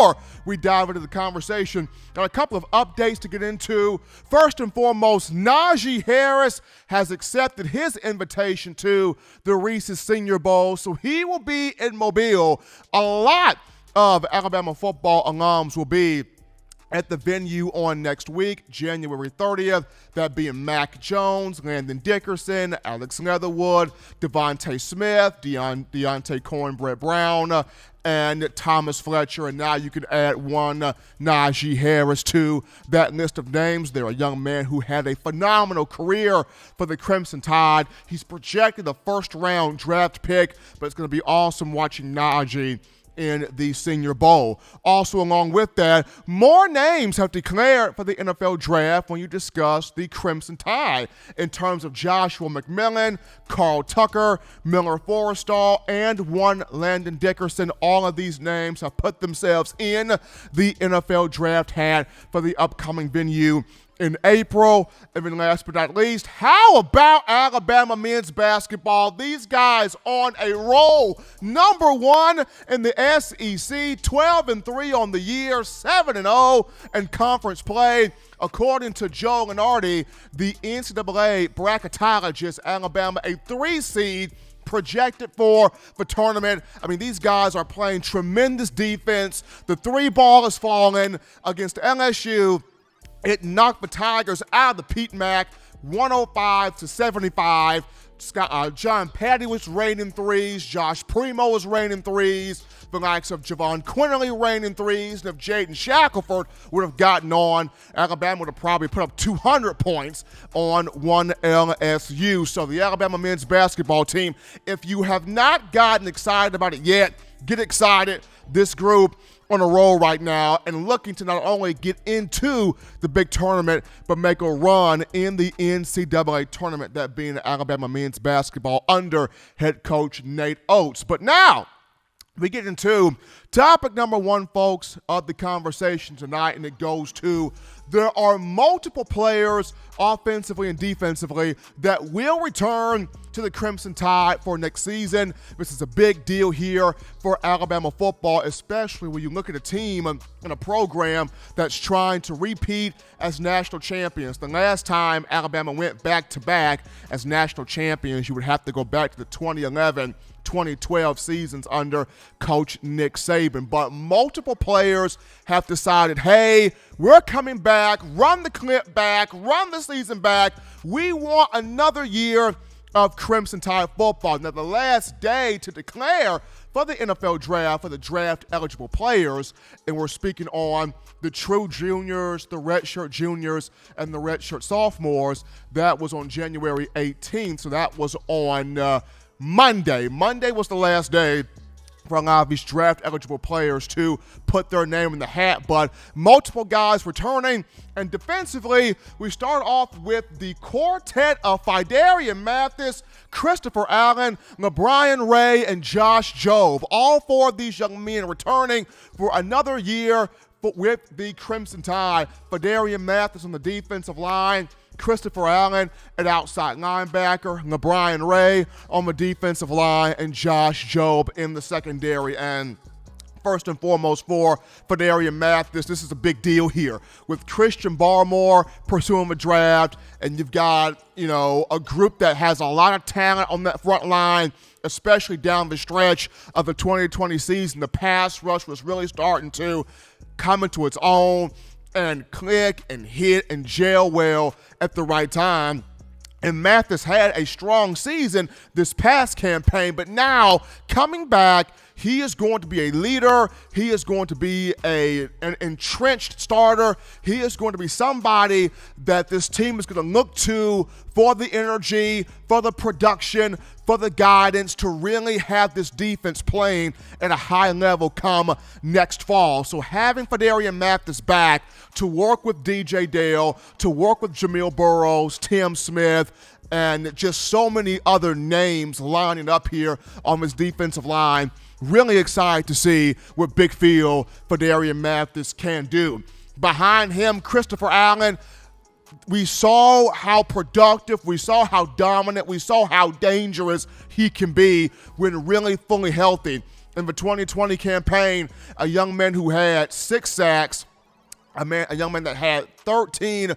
before we dive into the conversation, got a couple of updates to get into. First and foremost, Najee Harris has accepted his invitation to the Reeses Senior Bowl, so he will be in Mobile. A lot of Alabama football alums will be at the venue on next week, January 30th. That being Mac Jones, Landon Dickerson, Alex Leatherwood, Devontae Smith, Deontay Cornbread Brown, and Thomas Fletcher. And now you can add one Najee Harris to that list of names. They're a young man who had a phenomenal career for the Crimson Tide. He's projected a first-round draft pick, but it's going to be awesome watching Najee in the Senior Bowl. Also, along with that, more names have declared for the NFL Draft when you discuss the Crimson Tide in terms of Joshua McMillan, Carl Tucker, Miller Forrestall, and one Landon Dickerson. All of these names have put themselves in the NFL Draft hat for the upcoming venue in April. And then last but not least, how about Alabama men's basketball? These guys on a roll. Number one in the SEC, 12-3 on the year, 7-0 in conference play. According to Joe Lenardi, the NCAA bracketologist, Alabama a 3 seed projected for the tournament. I mean, these guys are playing tremendous defense. The three ball is falling against LSU. It knocked the Tigers out of the Pete Mac, 105-75. John Patty was raining threes. Josh Primo was raining threes. The likes of Javon Quinterly raining threes. And if Jaden Shackelford would have gotten on, Alabama would have probably put up 200 points on one LSU. So the Alabama men's basketball team, if you have not gotten excited about it yet, get excited. This group on a roll right now and looking to not only get into the big tournament, but make a run in the NCAA tournament, that being Alabama men's basketball under head coach Nate Oates. But now we get into topic number one, folks, of the conversation tonight, and it goes to there are multiple players offensively and defensively that will return to the Crimson Tide for next season. This is a big deal here for Alabama football, especially when you look at a team and a program that's trying to repeat as national champions. The last time Alabama went back-to-back as national champions, you would have to go back to the 2011-2012 seasons under Coach Nick Saban. But multiple players have decided, hey, we're coming back, run the clip back, run the season back. We want another year of Crimson Tide football. Now, the last day to declare for the NFL Draft, for the draft-eligible players, and we're speaking on the true juniors, the redshirt juniors, and the redshirt sophomores, that was on January 18th, so that was on Monday. Monday was the last day for a lot of these draft-eligible players to put their name in the hat, but multiple guys returning. And defensively, we start off with the quartet of Phidarian Mathis, Christopher Allen, LeBrian Ray, and Josh Jobe. All four of these young men returning for another year with the Crimson Tide. Phidarian Mathis on the defensive line, Christopher Allen at outside linebacker, LeBrian Ray on the defensive line, and Josh Jobe in the secondary. And first and foremost for Phidarian Mathis, this is a big deal here. With Christian Barmore pursuing the draft, and you've got, a group that has a lot of talent on that front line, especially down the stretch of the 2020 season. The pass rush was really starting to come into its own and click and hit and gel well at the right time. And Mathis had a strong season this past campaign, but now coming back, he is going to be a leader. He is going to be an entrenched starter. He is going to be somebody that this team is going to look to for the energy, for the production, for the guidance to really have this defense playing at a high level come next fall. So having Phidarian Mathis back to work with DJ Dale, to work with Jamil Burrows, Tim Smith, and just so many other names lining up here on this defensive line. Really excited to see what Big Field Phidarian Mathis can do. Behind him, Christopher Allen. We saw how productive, we saw how dominant, we saw how dangerous he can be when really fully healthy. in the 2020 campaign, a young man who had 6 sacks, a young man that had 13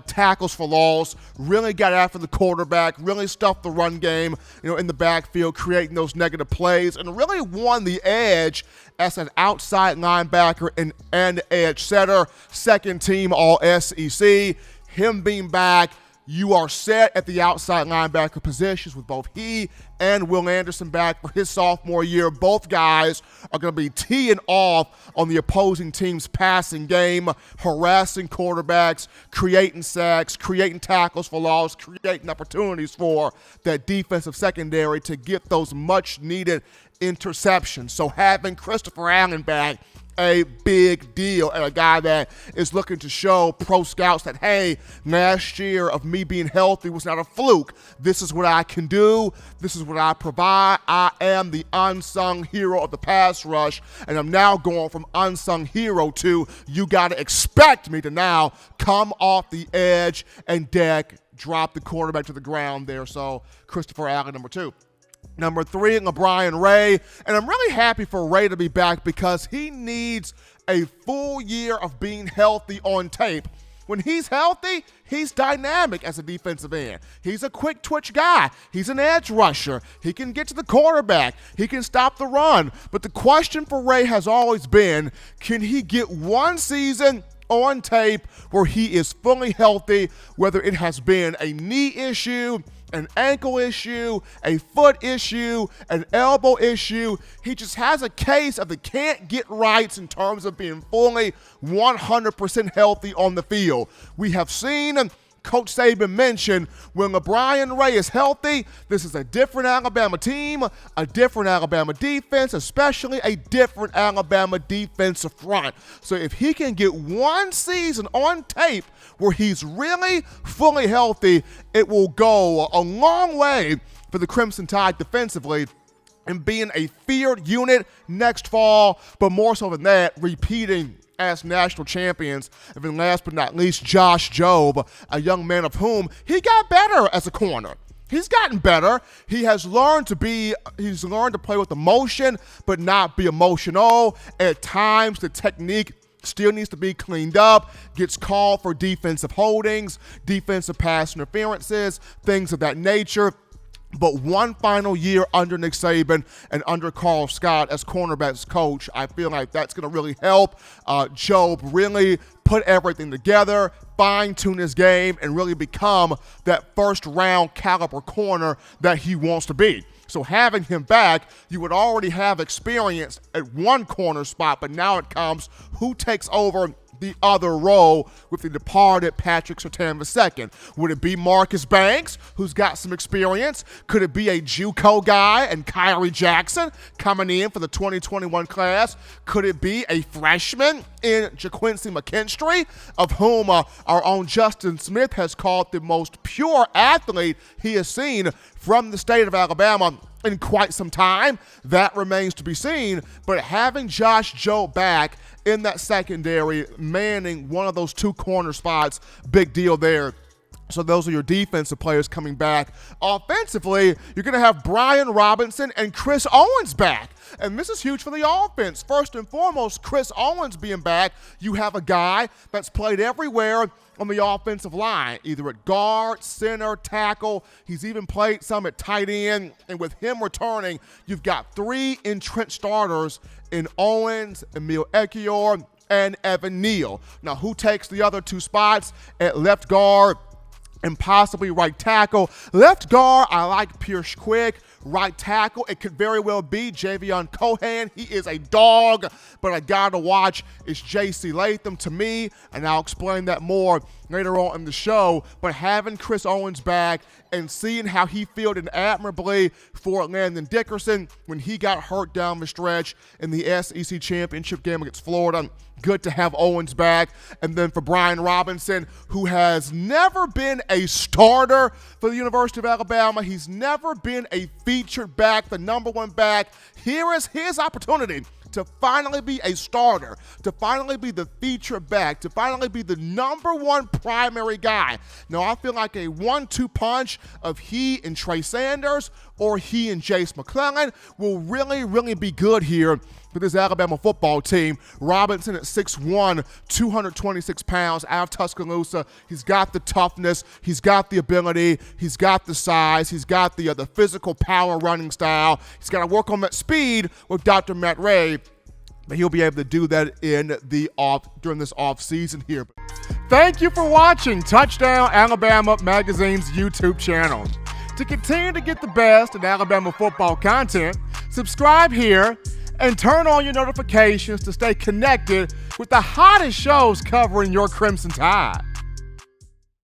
tackles for loss, really got after the quarterback, really stuffed the run game, in the backfield, creating those negative plays, and really won the edge as an outside linebacker and edge setter, second team All-SEC. Him being back, you are set at the outside linebacker positions with both he and Will Anderson back for his sophomore year. Both guys are going to be teeing off on the opposing team's passing game, harassing quarterbacks, creating sacks, creating tackles for loss, creating opportunities for that defensive secondary to get those much-needed interceptions. So having Christopher Allen back, a big deal, and a guy that is looking to show pro scouts that, hey, last year of me being healthy was not a fluke. This is what I can do. This is what I provide. I am the unsung hero of the pass rush, and I'm now going from unsung hero to you got to expect me to now come off the edge and drop the quarterback to the ground there. So Christopher Allen, number 2. Number 3, LeBron Ray. And I'm really happy for Ray to be back because he needs a full year of being healthy on tape. When he's healthy, he's dynamic as a defensive end. He's a quick twitch guy. He's an edge rusher. He can get to the quarterback. He can stop the run. But the question for Ray has always been, can he get one season on tape where he is fully healthy, whether it has been a knee issue, an ankle issue, a foot issue, an elbow issue. He just has a case of the can't get rights in terms of being fully 100% healthy on the field. We have seen Coach Saban mention when LeBron Ray is healthy, this is a different Alabama team, a different Alabama defense, especially a different Alabama defensive front. So if he can get one season on tape where he's really fully healthy, it will go a long way for the Crimson Tide defensively and being a feared unit next fall, but more so than that, repeating as national champions. And then last but not least, Josh Jobe, a young man of whom he got better as a corner. He's gotten better. He's learned to play with emotion, but not be emotional. At times, the technique still needs to be cleaned up, gets called for defensive holdings, defensive pass interferences, things of that nature. But one final year under Nick Saban and under Carl Scott as cornerbacks coach, I feel like that's going to really help Jobe really put everything together, fine-tune his game, and really become that first-round caliber corner that he wants to be. So having him back, you would already have experience at one corner spot, but now it comes who takes over the other role with the departed Patrick Surtain II. Would it be Marcus Banks, who's got some experience? Could it be a JUCO guy and Kyrie Jackson coming in for the 2021 class? Could it be a freshman in JaQuincy McKinstry, of whom our own Justin Smith has called the most pure athlete he has seen from the state of Alabama in quite some time? That remains to be seen. But having Josh Jobe back in that secondary, manning one of those 2 corner spots, big deal there. So those are your defensive players coming back. Offensively, you're going to have Brian Robinson and Chris Owens back. And this is huge for the offense. First and foremost, Chris Owens being back, you have a guy that's played everywhere on the offensive line, either at guard, center, tackle. He's even played some at tight end. And with him returning, you've got 3 entrenched starters in Owens, Emil Ekiyor, and Evan Neal. Now, who takes the other 2 spots at left guard and possibly right tackle? Left guard, I like Pierce Quick. Right tackle, it could very well be Javion Cohan. He is a dog, but a guy to watch is J.C. Latham to me, and I'll explain that more later on in the show. But having Chris Owens back and seeing how he fielded admirably for Landon Dickerson when he got hurt down the stretch in the SEC championship game against Florida, good to have Owens back. And then for Brian Robinson, who has never been a starter for the University of Alabama, he's never been a featured back, the number 1 back. Here is his opportunity to finally be a starter, to finally be the featured back, to finally be the number 1 primary guy. Now, I feel like a 1-2 punch of he and Trey Sanders or he and Jace McClellan will really be good here for this Alabama football team. Robinson at 6'1", 226 pounds, out of Tuscaloosa. He's got the toughness. He's got the ability. He's got the size. He's got the physical power running style. He's got to work on that speed with Dr. Matt Ray, but he'll be able to do that during this off season here. Thank you for watching Touchdown Alabama Magazine's YouTube channel. To continue to get the best in Alabama football content, subscribe here and turn on your notifications to stay connected with the hottest shows covering your Crimson Tide.